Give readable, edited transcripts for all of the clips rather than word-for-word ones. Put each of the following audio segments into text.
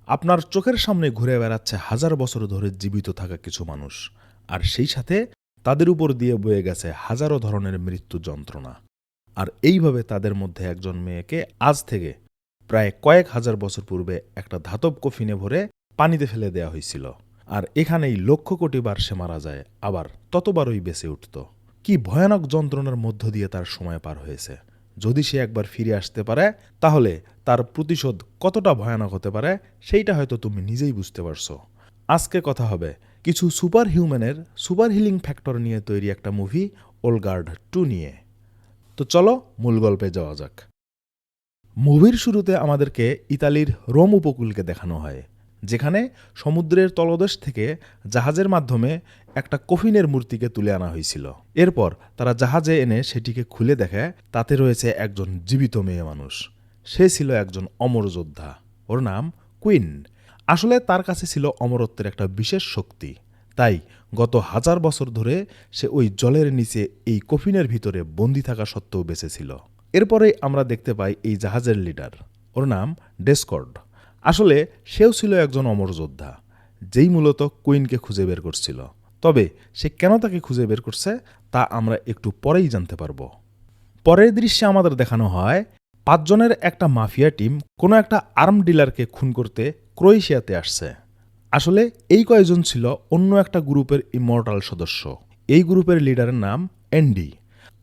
আপনার চোখের সামনে ঘুরে বেড়াচ্ছে হাজার বছর ধরে জীবিত থাকা কিছু মানুষ, আর সেই সাথে তাদের উপর দিয়ে বয়ে গেছে হাজারো ধরনের মৃত্যু যন্ত্রণা। আর এইভাবে তাদের মধ্যে একজন মেয়েকে আজ থেকে প্রায় কয়েক হাজার বছর পূর্বে একটা ধাতব কফিনে ভরে পানিতে ফেলে দেওয়া হয়েছিল। আর এখানেই লক্ষ কোটি বার সে মারা যায়, আবার ততবারই বেঁচে উঠত। কি ভয়ানক যন্ত্রণার মধ্য দিয়ে তার সময় পার হয়েছে। যদি সে একবার ফিরে আসতে পারে, তাহলে তার প্রতিশোধ কতটা ভয়ানক হতে পারে সেইটা হয়তো তুমি নিজেই বুঝতে পারছো। আজকে কথা হবে কিছু সুপার হিউম্যানের সুপার হিলিং ফ্যাক্টর নিয়ে তৈরি একটা মুভি ওলগার্ড 2 নিয়ে। তো চলো মূল গল্পে যাওয়া যাক। মুভির শুরুতে আমাদেরকে ইতালির রোম উপকূলকে দেখানো হয়, যেখানে সমুদ্রের তলদেশ থেকে জাহাজের মাধ্যমে একটা কফিনের মূর্তিকে তুলে আনা হয়েছিল। এরপর তারা জাহাজে এনে সেটিকে খুলে দেখে তাতে রয়েছে একজন জীবিত মেয়ে মানুষ। সে ছিল একজন অমর যোদ্ধা, ওর নাম কুইন। আসলে তার কাছে ছিল অমরত্বের একটা বিশেষ শক্তি, তাই গত হাজার বছর ধরে সে ওই জলের নিচে এই কফিনের ভিতরে বন্দি থাকা সত্ত্বেও বেঁচে ছিল। এরপরে আমরা দেখতে পাই এই জাহাজের লিডার, ওর নাম ডেসকর্ড। আসলে সেও ছিল একজন অমর যোদ্ধা, যেই মূলত কুইনকে খুঁজে বের করছিল। তবে সে কেন তাকে খুঁজে বের করছে তা আমরা একটু পরেই জানতে পারবো। পরের দৃশ্যে আমাদের দেখানো হয় 5 জনের একটা মাফিয়া টিম কোনো একটা আর্ম ডিলারকে খুন করতে ক্রোয়েশিয়াতে আসছে। আসলে এই কয়েকজন ছিল অন্য একটা গ্রুপের ইমর্টাল সদস্য। এই গ্রুপের লিডারের নাম অ্যান্ডি,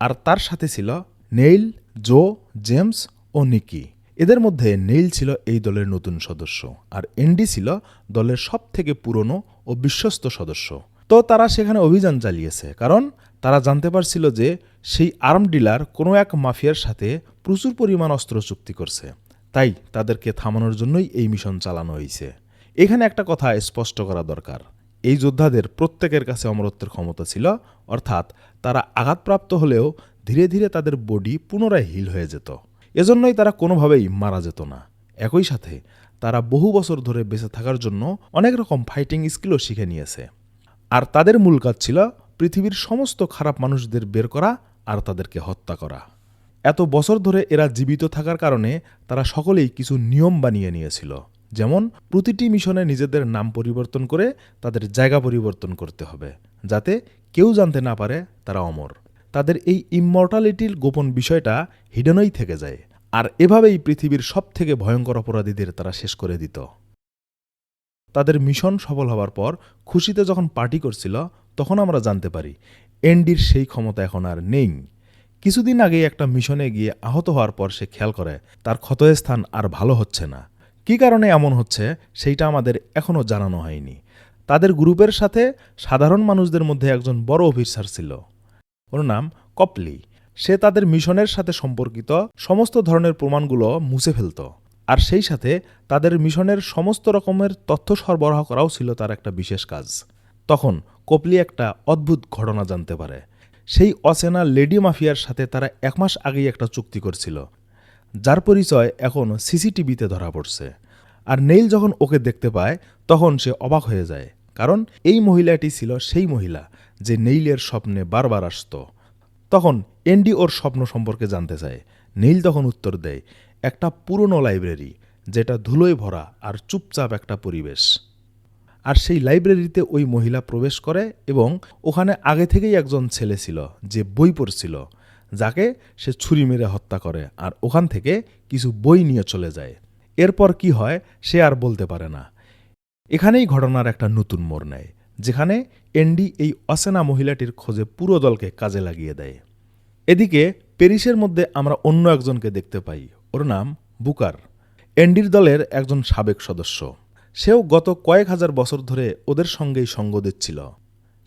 আর তার সাথে ছিল নেইল, জো, জেমস ও নিকি। এদের মধ্যে নেইল ছিল এই দলের নতুন সদস্য, আর অ্যান্ডি ছিল দলের সব থেকে পুরনো ও বিশ্বস্ত সদস্য। তো তারা সেখানে অভিযান চালিয়েছে, কারণ তারা জানতে পারছিল যে সেই আর্ম ডিলার কোনো এক মাফিয়ার সাথে প্রচুর পরিমাণ অস্ত্র চুক্তি করছে। তাই তাদেরকে থামানোর জন্যই এই মিশন চালানো হয়েছে। এখানে একটা কথা স্পষ্ট করা দরকার, এই যোদ্ধাদের প্রত্যেকের কাছে অমরত্বের ক্ষমতা ছিল, অর্থাৎ তারা আঘাতপ্রাপ্ত হলেও ধীরে ধীরে তাদের বডি পুনরায় হিল হয়ে যেত। এজন্যই তারা কোনোভাবেই মারা যেত না। একই সাথে তারা বহু বছর ধরে বেঁচে থাকার জন্য অনেক রকম ফাইটিং স্কিলও শিখে নিয়েছে। আর তাদের মূল কাজ ছিল পৃথিবীর সমস্ত খারাপ মানুষদের বের করা আর তাদেরকে হত্যা করা। এত বছর ধরে এরা জীবিত থাকার কারণে তারা সকলেই কিছু নিয়ম বানিয়ে নিয়েছিল, যেমন প্রতিটি মিশনে নিজেদের নাম পরিবর্তন করে তাদের জায়গা পরিবর্তন করতে হবে, যাতে কেউ জানতে না পারে তারা অমর। তাদের এই ইমমর্টালিটির গোপন বিষয়টা হিডেনই থেকে যায়, আর এভাবেই পৃথিবীর সব থেকে ভয়ঙ্কর অপরাধীদের তারা শেষ করে দিত। তাদের মিশন সফল হওয়ার পর খুশিতে যখন পার্টি করছিল, তখন আমরা জানতে পারি অ্যান্ডির সেই ক্ষমতা এখন আর নেই। কিছুদিন আগে একটা মিশনে গিয়ে আহত হওয়ার পর সে খেয়াল করে তার ক্ষতস্থান আর ভালো হচ্ছে না। কী কারণে এমন হচ্ছে সেইটা আমাদের এখনও জানানো হয়নি। তাদের গ্রুপের সাথে সাধারণ মানুষদের মধ্যে একজন বড় অফিসার ছিল, ওর নাম কপলি। সে তাদের মিশনের সাথে সম্পর্কিত সমস্ত ধরনের প্রমাণগুলো মুছে ফেলত, আর সেই সাথে তাদের মিশনের সমস্ত রকমের তথ্য সরবরাহ করাও ছিল তার একটা বিশেষ কাজ। তখন কপলি একটা অদ্ভুত ঘটনা জানতে পারে। সেই অচেনা লেডি মাফিয়ার সাথে তারা 1 মাস আগেই একটা চুক্তি করছিল, যার পরিচয় এখন সিসিটিভিতে ধরা পড়ছে। আর নেইল যখন ওকে দেখতে পায় তখন সে অবাক হয়ে যায়, কারণ এই মহিলাটি ছিল সেই মহিলা যে নেইলের স্বপ্নে বারবার আসত। তখন অ্যান্ডি ওর স্বপ্ন সম্পর্কে জানতে চায়। নেইল তখন উত্তর দেয়, একটা পুরনো লাইব্রেরি, যেটা ধুলোয় ভরা আর চুপচাপ একটা পরিবেশ। আর সেই লাইব্রেরিতে ওই মহিলা প্রবেশ করে এবং ওখানে আগে থেকেই একজন ছেলে ছিল যে বই পড়ছিল, যাকে সে ছুরি মেরে হত্যা করে, আর ওখান থেকে কিছু বই নিয়ে চলে যায়। এরপর কি হয় সে আর বলতে পারে না। এখানেই ঘটনার একটা নতুন মোড় নেয়, যেখানে অ্যান্ডি এই অচেনা মহিলাটির খোঁজে পুরো দলকে কাজে লাগিয়ে দেয়। এদিকে প্যারিসের মধ্যে আমরা অন্য একজনকে দেখতে পাই, ওর নাম বুকার। অ্যান্ডির দলের একজন সাবেক সদস্য। সেও গত কয়েক হাজার বছর ধরে ওদের সঙ্গেই সঙ্গ দিচ্ছিল।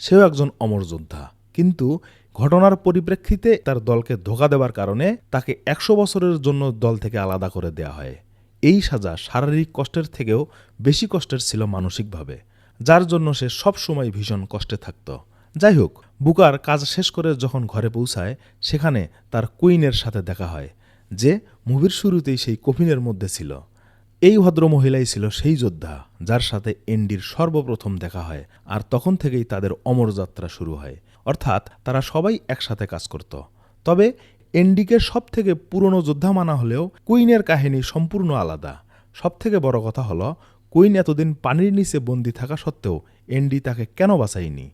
সেও একজন অমর যোদ্ধা, কিন্তু ঘটনার পরিপ্রেক্ষিতে তার দলকে ধোঁকা দেওয়ার কারণে তাকে 100 বছরের জন্য দল থেকে আলাদা করে দেয়া হয়। এই সাজা শারীরিক কষ্টের থেকেও বেশি কষ্টের ছিল মানসিকভাবে, যার জন্য সে সবসময় ভীষণ কষ্টে থাকত। যাই হোক, বুকার কাজ শেষ করে যখন ঘরে পৌঁছায়, সেখানে তার কুইনের সাথে দেখা হয়, যে মুভির শুরুতেই সেই কফিনের মধ্যে ছিল। এই ভদ্রমহিলাই ছিল সেই যোদ্ধা যার সাথে অ্যান্ডির সর্বপ্রথম দেখা হয়, আর তখন থেকেই তাদের অমর যাত্রা শুরু হয়। অর্থাৎ তারা সবাই একসাথে কাজ করত। তবে অ্যান্ডিকে সব থেকে পুরনো যোদ্ধা মানা হলেও কুইনের কাহিনী সম্পূর্ণ আলাদা। সবথেকে বড় কথা হলো কুইন এতদিন পানির নিচে বন্দি থাকা সত্ত্বেও এন্ডি তাকে কেন বাঁচায়নি।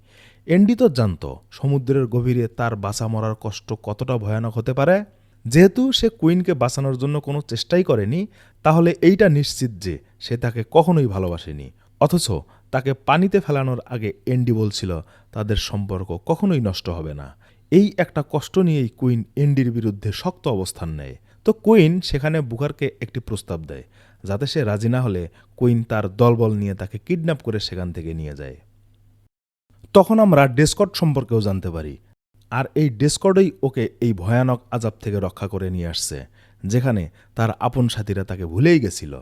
এন্ডি তো জানত সমুদ্রের গভীরে তার বাঁচা মরার কষ্ট কতটা ভয়ানক হতে পারে। যেহেতু সে কুইনকে বাঁচানোর জন্য কোনো চেষ্টাই করেনি, তাহলে এইটা নিশ্চিত যে সে তাকে কখনোই ভালোবাসেনি। অথচ তাকে পানিতে ফেলানোর আগে এন্ডি বলছিল তাদের সম্পর্ক কখনোই নষ্ট হবে না। এই একটা কষ্ট নিয়েই কুইন এন্ডির বিরুদ্ধে শক্ত অবস্থান নেয়। তো কুইন সেখানে বুকারকে একটি প্রস্তাব দেয়, যাতে সে রাজি না হলে কুইন তার দলবল নিয়ে তাকে কিডন্যাপ করে সেখান থেকে নিয়ে যায়। তখন আমরা ডেসকট সম্পর্কেও জানতে পারি, আর এই ডেসকটই ওকে এই ভয়ানক আযাব থেকে রক্ষা করে নিয়ে আসছে, যেখানে তার আপন সাথীরা তাকে ভুলেই গেছিল।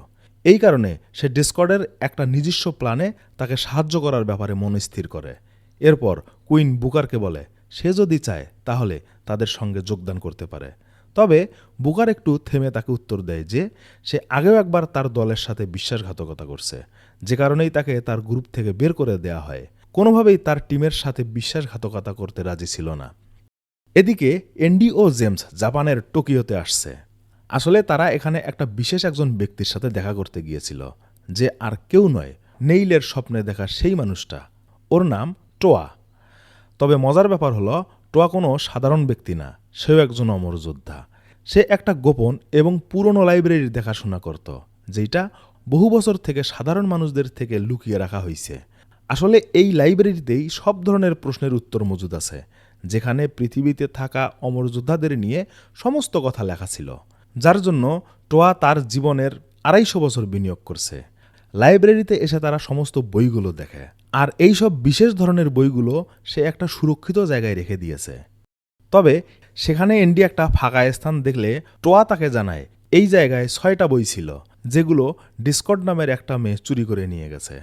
এই কারণে সে ডেসকটের একটা নিজস্ব প্ল্যানে তাকে সাহায্য করার ব্যাপারে মনস্থির করে। এরপর কুইন বুকারকে বলে সে যদি চায় তাহলে তাদের সঙ্গে যোগদান করতে পারে। তবে বুকার একটু থেমে তাকে উত্তর দেয় যে সে আগেও একবার তার দলের সাথে বিশ্বাসঘাতকতা করছে, যে কারণেই তাকে তার গ্রুপ থেকে বের করে দেয়া হয়। কোনোভাবেই তার টিমের সাথে বিশ্বাসঘাতকতা করতে রাজি ছিল না। এদিকে এন্ডি ও জেমস জাপানের টোকিওতে আসছে। আসলে তারা এখানে একটা বিশেষ একজন ব্যক্তির সাথে দেখা করতে গিয়েছিল, যে আর কেউ নয়, নেইলের স্বপ্নে দেখা সেই মানুষটা। ওর নাম টোয়া। তবে মজার ব্যাপার হলো টোয়া কোনো সাধারণ ব্যক্তি না, সেও একজন অমর যোদ্ধা। সে একটা গোপন এবং পুরনো লাইব্রেরির দেখাশোনা করত, যেটা বহু বছর থেকে সাধারণ মানুষদের থেকে লুকিয়ে রাখা হয়েছে। আসলে এই লাইব্রেরিতেই সব ধরনের প্রশ্নের উত্তর মজুদ আছে, যেখানে পৃথিবীতে থাকা অমর যোদ্ধাদের নিয়ে সমস্ত কথা লেখা ছিল, যার জন্য টোয়া তার জীবনের 250 বছর বিনিয়োগ করছে। লাইব্রেরিতে এসে তারা সমস্ত বইগুলো দেখে, আর এই সব বিশেষ ধরনের বইগুলো সে একটা সুরক্ষিত জায়গায় রেখে দিয়েছে। তবে সেখানে এন্ডি একটা ফাঁকা স্থান দেখলে টোয়া তাকে জানায় এই জায়গায় 6টা বই ছিল, যেগুলো ডিসকট নামের একটা মেয়ে চুরি করে নিয়ে গেছে।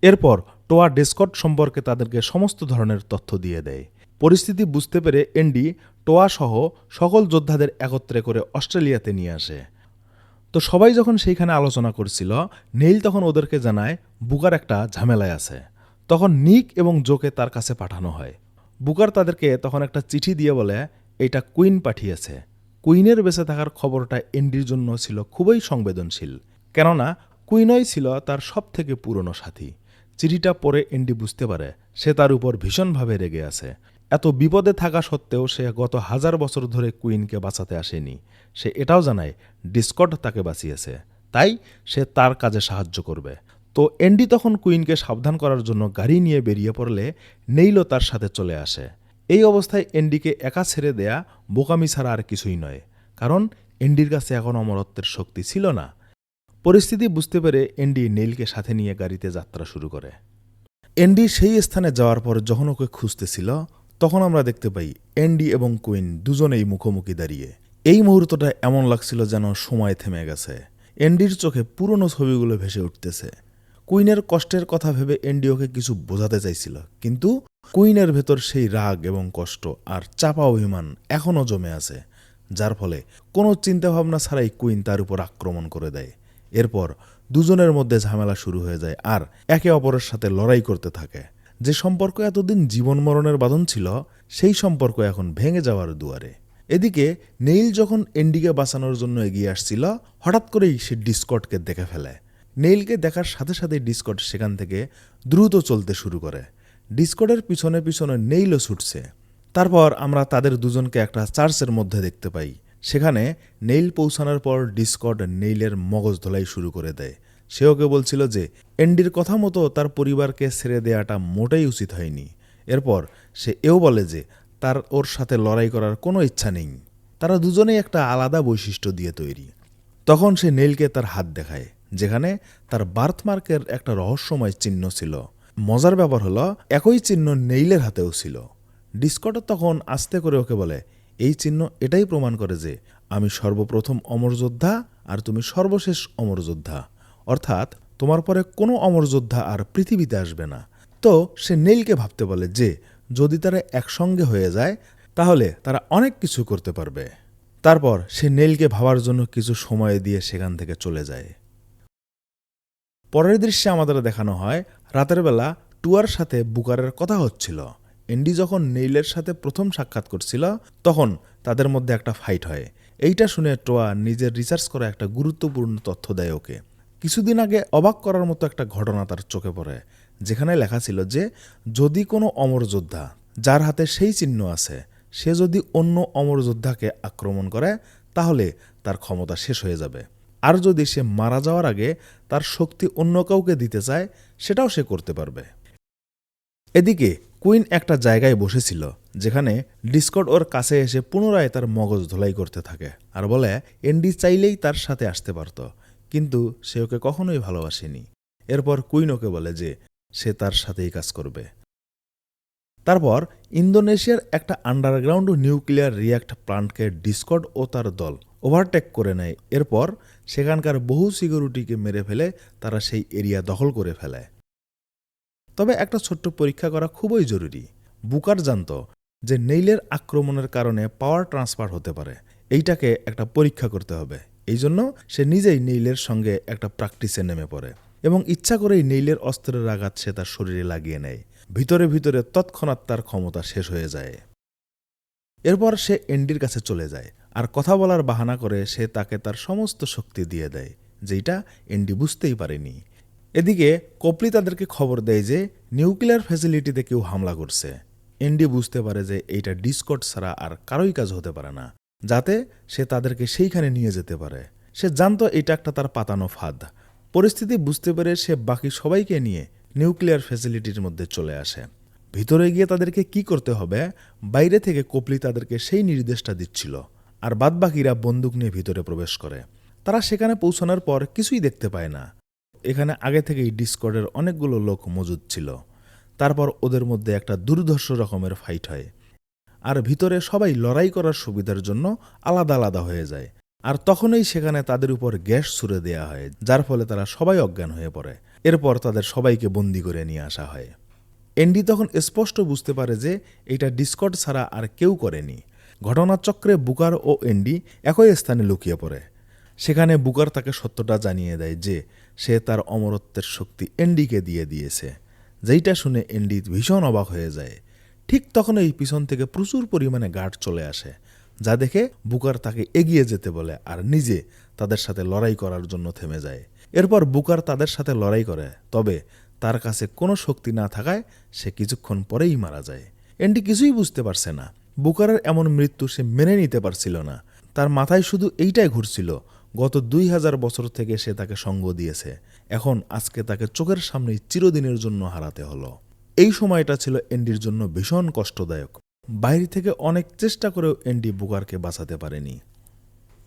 এরপর টোয়া ডিসকট সম্পর্কে তাদেরকে সমস্ত ধরনের তথ্য দিয়ে দেয়। পরিস্থিতি বুঝতে পেরে এন্ডি টোয়া সহ সকল যোদ্ধাদের একত্রে করে অস্ট্রেলিয়াতে নিয়ে আসে। তো সবাই যখন সেইখানে আলোচনা করছিল, নেইল তখন ওদেরকে জানায় বুকার একটা ঝামেলায় আছে। তখন নিক এবং জোকে তার কাছে পাঠানো হয়। বুকার তাদেরকে তখন একটা চিঠি দিয়ে বলে এটা কুইন পাঠিয়েছে। কুইনের বেঁচে থাকার খবরটা এন্ডির জন্য ছিল খুবই সংবেদনশীল, কেননা কুইনই ছিল তার সবথেকে পুরনো সাথী। চিঠিটা পড়ে এন্ডি বুঝতে পারে সে তার উপর ভীষণভাবে রেগে আছে। এত বিপদে থাকা সত্ত্বেও সে গত 1000 বছর ধরে কুইনকে বাঁচাতে আসেনি। সে এটাও জানায় ডিসকট তাকে বাঁচিয়েছে, তাই সে তার কাজে সাহায্য করবে। তো এন্ডি তখন কুইনকে সাবধান করার জন্য গাড়ি নিয়ে বেরিয়ে পড়লে নেইলও তার সাথে চলে আসে। এই অবস্থায় এন্ডিকে একা ছেড়ে দেয়া বোকামি ছাড়া আর কিছুই নয়, কারণ এন্ডির কাছে এখন অমরত্বের শক্তি ছিল না। পরিস্থিতি বুঝতে পেরে এন্ডি নেইলকে সাথে নিয়ে গাড়িতে যাত্রা শুরু করে। এন্ডি সেই স্থানে যাওয়ার পর যখন ওকে খুঁজতেছিল, তখন আমরা দেখতে পাই এন্ডি এবং কুইন দুজনেই মুখোমুখি দাঁড়িয়ে। এই মুহূর্তটা এমন লাগছিল যেন সময় থেমে গেছে। এন্ডির চোখে পুরনো ছবিগুলো ভেসে উঠতেছে। কুইনের কষ্টের কথা ভেবে এন্ডি ওকে কিছু বোঝাতে চাইছিল, কিন্তু কুইনের ভেতর সেই রাগ এবং কষ্ট আর চাপা অভিমান এখনও জমে আছে, যার ফলে কোনো চিন্তাভাবনা ছাড়াই কুইন তার উপর আক্রমণ করে দেয়। এরপর দুজনের মধ্যে ঝামেলা শুরু হয়ে যায় আর একে অপরের সাথে লড়াই করতে থাকে। যে সম্পর্ক এতদিন জীবন মরণের বাঁধন ছিল, সেই সম্পর্ক এখন ভেঙে যাওয়ার দুয়ারে। এদিকে নেইল যখন এন্ডিকে বাঁচানোর জন্য এগিয়ে আসছিল, হঠাৎ করেই সে ডিসকটকে দেখে ফেলে। নেইলকে দেখার সাথে সাথে ডিসকট সেখান থেকে দ্রুত চলতে শুরু করে। ডিসকটের পিছনে পিছনে নেইলও ছুটছে। তারপর আমরা তাদের দুজনকে একটা চার্চের মধ্যে দেখতে পাই। সেখানে নেইল পৌঁছানোর পর ডিসকট নেইলের মগজ ধোলাই শুরু করে দেয়। সে ওকে বলছিল যে এন্ডির কথা মতো তার পরিবারকে ছেড়ে দেওয়াটা মোটেই উচিত হয়নি। এরপর সে এও বলে যে তার ওর সাথে লড়াই করার কোনো ইচ্ছা নেই। তারা দুজনেই একটা আলাদা বৈশিষ্ট্য দিয়ে তৈরি। তখন সে নেইলকে তার হাত দেখায়, যেখানে তার বার্থমার্কের একটা রহস্যময় চিহ্ন ছিল। মজার ব্যাপার হলো একই চিহ্ন নেইলের হাতেও ছিল। ডিসকট তখন আস্তে করে ওকে বলে এই চিহ্ন এটাই প্রমাণ করে যে আমি সর্বপ্রথম অমরযোদ্ধা আর তুমি সর্বশেষ অমরযোদ্ধা, অর্থাৎ তোমার পরে কোনো অমরযোদ্ধা আর পৃথিবীতে আসবে না। তো সে নেইলকে ভাবতে বলে যে যদি তারা একসঙ্গে হয়ে যায় তাহলে তারা অনেক কিছু করতে পারবে। তারপর সে নেইলকে ভাবার জন্য কিছু সময় দিয়ে সেখান থেকে চলে যায়। পরের দৃশ্যে আমাদের দেখানো হয় রাতের বেলা টুয়ার সাথে বুকারের কথা হচ্ছিল। এন্ডি যখন নেইলের সাথে প্রথম সাক্ষাৎ করছিল, তখন তাদের মধ্যে একটা ফাইট হয়। এইটা শুনে টোয়া নিজের রিসার্চ করা একটা গুরুত্বপূর্ণ তথ্য দেয় ওকে। কিছুদিন আগে অবাক করার মতো একটা ঘটনা তার চোখে পড়ে, যেখানে লেখা ছিল যে যদি কোনো অমর যোদ্ধা যার হাতে সেই চিহ্ন আছে সে যদি অন্য অমর যোদ্ধাকে আক্রমণ করে তাহলে তার ক্ষমতা শেষ হয়ে যাবে, আর যদি সে মারা যাওয়ার আগে তার শক্তি অন্য কাউকে দিতে চায় সেটাও সে করতে পারবে। এদিকে কুইন একটা জায়গায় বসেছিল যেখানে ডিসকর্ড ওর কাছে এসে পুনরায় তার মগজ ধোলাই করতে থাকে আর বলে এন্ডি চাইলেই তার সাথে আসতে পারত, কিন্তু সে ওকে কখনোই ভালোবাসেনি। এরপর কুইন ওকে বলে যে সে তার সাথেই কাজ করবে। তারপর ইন্দোনেশিয়ার একটা আন্ডারগ্রাউন্ড নিউক্লিয়ার রিয়্যাক্ট প্লান্টকে ডিসকর্ড ও তার দল ওভারটেক করে নেয়। এরপর সেখানকার বহু সিকিউরিটিকে মেরে ফেলে তারা সেই এরিয়া দখল করে ফেলে। তবে একটা ছোট্ট পরীক্ষা করা খুবই জরুরি। বুকার জানত যে নেইলের আক্রমণের কারণে পাওয়ার ট্রান্সফার হতে পারে, এইটাকে একটা পরীক্ষা করতে হবে। এই জন্য সে নিজেই নেইলের সঙ্গে একটা প্র্যাকটিসে নেমে পড়ে এবং ইচ্ছা করেই নেইলের অস্ত্রের আঘাত সে তার শরীরে লাগিয়ে নেয়। ভিতরে ভিতরে তৎক্ষণাৎ তার ক্ষমতা শেষ হয়ে যায়। এরপর সে এন্ডির কাছে চলে যায় আর কথা বলার বাহানা করে সে তাকে তার সমস্ত শক্তি দিয়ে দেয়, যেটা এন্ডি বুঝতেই পারেনি। এদিকে কপলি তাদেরকে খবর দেয় যে নিউক্লিয়ার ফ্যাসিলিটিতে কেউ হামলা করছে। এন্ডি বুঝতে পারে যে এইটা ডিসকর্ড ছাড়া আর কারোই কাজ হতে পারে না, যাতে সে তাদেরকে সেইখানে নিয়ে যেতে পারে। সে জানত এটা একটা তার পাতানো ফাঁদ। পরিস্থিতি বুঝতে পেরে সে বাকি সবাইকে নিয়ে নিউক্লিয়ার ফ্যাসিলিটির মধ্যে চলে আসে। ভিতরে গিয়ে তাদেরকে কি করতে হবে বাইরে থেকে কপলি তাদেরকে সেই নির্দেশটা দিচ্ছিল, আর বাদবাকিরা বন্দুক নিয়ে ভিতরে প্রবেশ করে। তারা সেখানে পৌঁছানোর পর কিছুই দেখতে পায় না। এখানে আগে থেকেই ডিসকর্ডের অনেকগুলো লোক মজুদ ছিল। তারপর ওদের মধ্যে একটা দুর্ধর্ষ রকমের ফাইট হয়, আর ভিতরে সবাই লড়াই করার সুবিধার জন্য আলাদা আলাদা হয়ে যায়। আর তখনই সেখানে তাদের উপর গ্যাস ছুড়ে দেয়া হয়, যার ফলে তারা সবাই অজ্ঞান হয়ে পড়ে। এরপর তাদের সবাইকে বন্দি করে নিয়ে আসা হয়। এন্ডি তখন স্পষ্ট বুঝতে পারে যে এটা ডিসকর্ড ছাড়া আর কেউ করেনি। ঘটনাচক্রে বুকার ও এন্ডি একই স্থানে লুকিয়ে পড়ে। সেখানে বুকার তাকে সত্যটা জানিয়ে দেয় যে সে তার অমরত্বের শক্তি এন্ডিকে দিয়ে দিয়েছে, যেইটা শুনে এন্ডি ভীষণ অবাক হয়ে যায়। ঠিক তখনই পিছন থেকে প্রচুর পরিমাণে গার্ড চলে আসে, যা দেখে বুকার তাকে এগিয়ে যেতে বলে আর নিজে তাদের সাথে লড়াই করার জন্য থেমে যায়। এরপর বুকার তাদের সাথে লড়াই করে, তবে তার কাছে কোনো শক্তি না থাকায় সে কিছুক্ষণ পরেই মারা যায়। এন্ডি কিছুই বুঝতে পারছে না। বুকারের এমন মৃত্যু সে মেনে নিতে পারছিল না। তার মাথায় শুধু এইটাই ঘুরছিল, গত 2000 বছর থেকে সে তাকে সঙ্গ দিয়েছে, এখন আজকে তাকে চোখের সামনেই চিরদিনের জন্য হারাতে হলো। এই সময়টা ছিল এন্ডির জন্য ভীষণ কষ্টদায়ক। বাইরে থেকে অনেক চেষ্টা করেও এন্ডি বুকারকে বাঁচাতে পারেনি।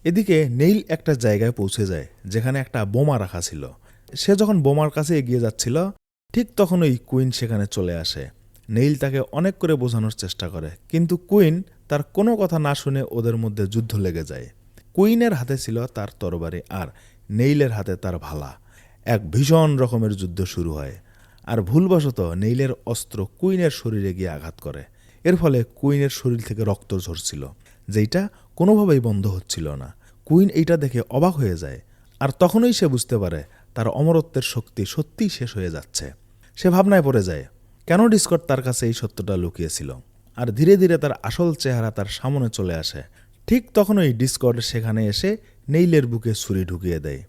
এদিকে নেইল একটা জায়গায় পৌঁছে যায় যেখানে একটা বোমা রাখা ছিল। সে যখন বোমার কাছে এগিয়ে যাচ্ছিল ঠিক তখনই কুইন সেখানে চলে আসে। নেইল তাকে অনেক করে বোঝানোর চেষ্টা করে, কিন্তু কুইন তার কোনো কথা না শুনে ওদের মধ্যে যুদ্ধ লেগে যায়। কুইনের হাতে ছিল তার তরবারি আর নেইলের হাতে তার ভালা। এক ভীষণ রকমের যুদ্ধ শুরু হয়, আর ভুলবশত নেইলের অস্ত্র কুইনের শরীরে গিয়ে আঘাত করে। এর ফলে কুইনের শরীর থেকে রক্ত ঝরছিল, যেটা কোনোভাবেই বন্ধ হচ্ছিল না। কুইন এইটা দেখে অবাক হয়ে যায়, আর তখনই সে বুঝতে পারে তার অমরত্বের শক্তি সত্যিই শেষ হয়ে যাচ্ছে। সে ভাবনায় পড়ে যায় কেন ডিসকর্ড তার কাছে এই সত্যটা লুকিয়েছিল, আর ধীরে ধীরে তার আসল চেহারা তার সামনে চলে আসে। ঠিক তখনই ডিসকর্ড সেখানে এসে নেইলের বুকে ছুরি ঢুকিয়ে দেয়।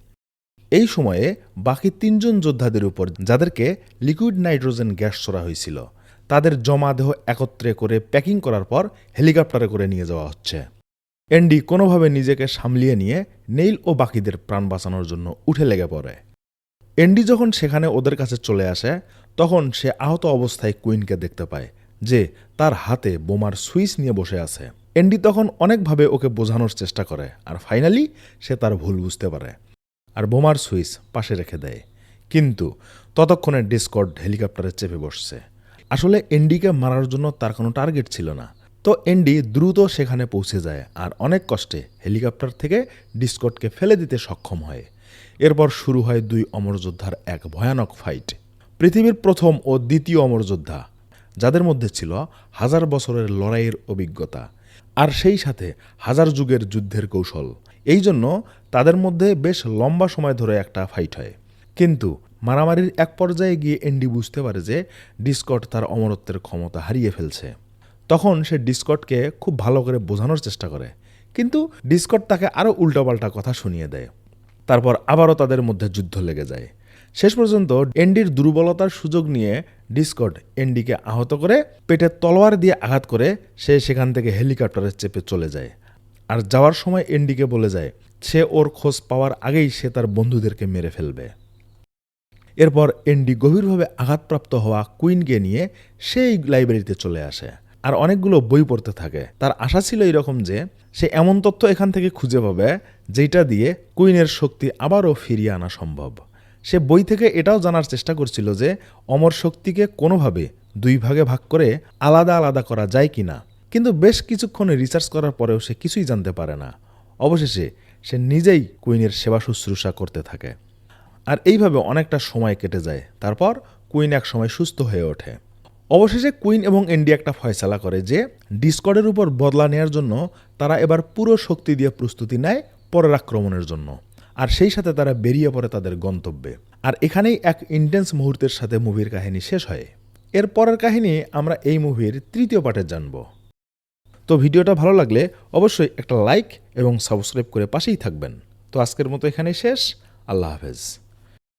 এই সময়ে বাকি 3 জন যোদ্ধাদের উপর, যাদেরকে লিকুইড নাইট্রোজেন গ্যাস ছোড়া হয়েছিল, তাদের জমা দেহ একত্রে করে প্যাকিং করার পর হেলিকপ্টারে করে নিয়ে যাওয়া হচ্ছে। এন্ডি কোনোভাবে নিজেকে সামলিয়ে নিয়ে নেইল ও বাকিদের প্রাণ বাঁচানোর জন্য উঠে লেগে পড়ে। এন্ডি যখন সেখানে ওদের কাছে চলে আসে তখন সে আহত অবস্থায় কুইনকে দেখতে পায়, যে তার হাতে বোমার সুইচ নিয়ে বসে আছে। এন্ডি তখন অনেকভাবে ওকে বোঝানোর চেষ্টা করে, আর ফাইনালি সে তার ভুল বুঝতে পারে আর বোমার সুইচ পাশে রেখে দেয়। কিন্তু ততক্ষণে ডিসকর্ড হেলিকপ্টারে চেপে বসছে। আসলে এন্ডিকে মারার জন্য তার কোনো টার্গেট ছিল না। তো এন্ডি দ্রুত সেখানে পৌঁছে যায় আর অনেক কষ্টে হেলিকপ্টার থেকে ডিসকর্ডকে ফেলে দিতে সক্ষম হয়। এরপর শুরু হয় 2 অমরযোদ্ধার এক ভয়ানক ফাইট। পৃথিবীর প্রথম ও দ্বিতীয় অমরযোদ্ধা, যাদের মধ্যে ছিল 1000 বছরের লড়াইয়ের অভিজ্ঞতা আর সেই সাথে 1000 যুগের যুদ্ধের কৌশল। এই জন্য তাদের মধ্যে বেশ লম্বা সময় ধরে একটা ফাইট হয়। কিন্তু মারামারির এক পর্যায়ে গিয়ে এন্ডি বুঝতে পারে যে ডিসকর্ড তার অমরত্বের ক্ষমতা হারিয়ে ফেলছে। তখন সে ডিসকর্ডকে খুব ভালো করে বোঝানোর চেষ্টা করে, কিন্তু ডিসকর্ড তাকে আরও উল্টোপাল্টা কথা শুনিয়ে দেয়। তারপর আবারও তাদের মধ্যে যুদ্ধ লেগে যায়। শেষ পর্যন্ত এন্ডির দুর্বলতার সুযোগ নিয়ে ডিসকর্ড এন্ডিকে আহত করে পেটে তলোয়ার দিয়ে আঘাত করে সে সেখান থেকে হেলিকপ্টারে চেপে চলে যায়। আর যাওয়ার সময় এন্ডিকে বলে যায় সে ওর খোঁজ পাওয়ার আগেই সে তার বন্ধুদেরকে মেরে ফেলবে। এরপর এন্ডি গভীরভাবে আঘাতপ্রাপ্ত হওয়া কুইনকে নিয়ে সেই লাইব্রেরিতে চলে আসে আর অনেকগুলো বই পড়তে থাকে। তার আশা ছিল এরকম যে সে এমন তথ্য এখান থেকে খুঁজে পাবে যেটা দিয়ে কুইনের শক্তি আবারও ফিরিয়ে আনা সম্ভব। সে বই থেকে এটাও জানার চেষ্টা করছিল যে অমর শক্তিকে কোনোভাবে দুই ভাগে ভাগ করে আলাদা আলাদা করা যায় কিনা, কিন্তু বেশ কিছুক্ষণ রিসার্চ করার পরেও সে কিছুই জানতে পারে না। অবশেষে সে নিজেই কুইনের সেবা শুশ্রূষা করতে থাকে। আর এইভাবে অনেকটা সময় কেটে যায়। তারপর কুইন এক সময় সুস্থ হয়ে ওঠে। অবশেষে কুইন এবং এন্ডি একটা ফয়সালা করে যে ডিসকর্ডের উপর বদলা নেওয়ার জন্য তারা এবার পুরো শক্তি দিয়ে প্রস্তুতি নেয় পরের আক্রমণের জন্য। আর সেই সাথে তারা বেরিয়ে পড়ে তাদের গন্তব্যে। আর এখানেই এক ইন্টেন্স মুহূর্তের সাথে মুভির কাহিনী শেষ হয়। এর পরের কাহিনী আমরা এই মুভির তৃতীয় পার্টে জানব। তো ভিডিওটা ভালো লাগলে অবশ্যই একটা লাইক এবং সাবস্ক্রাইব করে পাশেই থাকবেন। তো আজকের মতো এখানেই শেষ। আল্লাহ হাফেজ।